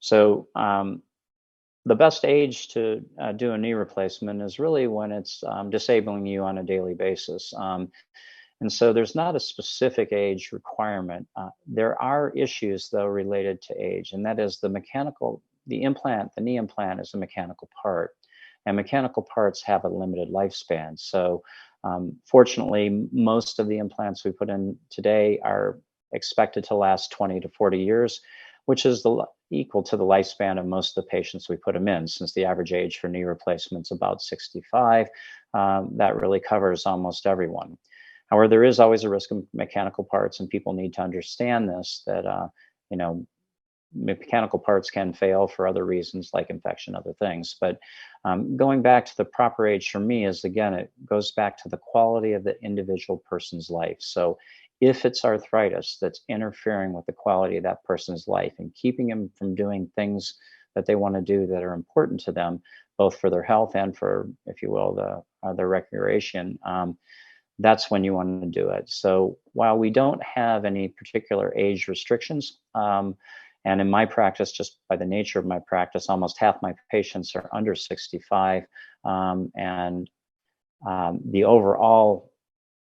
So the best age to do a knee replacement is really when it's disabling you on a daily basis. And so there's not a specific age requirement. There are issues, though, related to age, and that is the implant, the knee implant is a mechanical part, and mechanical parts have a limited lifespan. So, fortunately, most of the implants we put in today are expected to last 20 to 40 years, which is equal to the lifespan of most of the patients we put them in, since the average age for knee replacement is about 65. That really covers almost everyone. However, there is always a risk of mechanical parts, and people need to understand this, that you know mechanical parts can fail for other reasons like infection, other things. But going back to the proper age for me is, again, it goes back to the quality of the individual person's life. So if it's arthritis that's interfering with the quality of that person's life and keeping them from doing things that they want to do that are important to them, both for their health and for, if you will, their recreation, that's when you want to do it. So while we don't have any particular age restrictions, and in my practice, just by the nature of my practice, almost half my patients are under 65, and the overall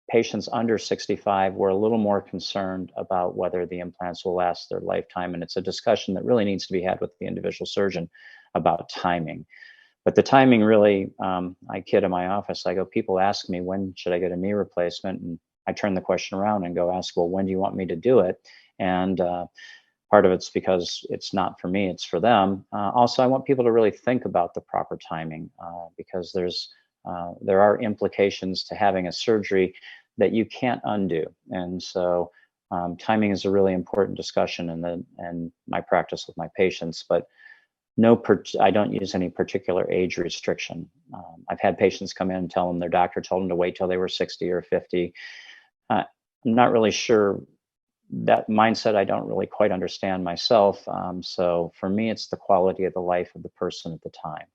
patients under 65 were a little more concerned about whether the implants will last their lifetime. And it's a discussion that really needs to be had with the individual surgeon about timing. But the timing really, I kid in my office, I go, people ask me, when should I get a knee replacement? And I turn the question around and go ask, well, when do you want me to do it? And part of it's because it's not for me, it's for them. Also, I want people to really think about the proper timing, because there are implications to having a surgery that you can't undo. And so timing is a really important discussion in my practice with my patients. But I don't use any particular age restriction. I've had patients come in and tell them their doctor told them to wait till they were 60 or 50. I'm not really sure that mindset. I don't really quite understand myself. So for me, it's the quality of the life of the person at the time.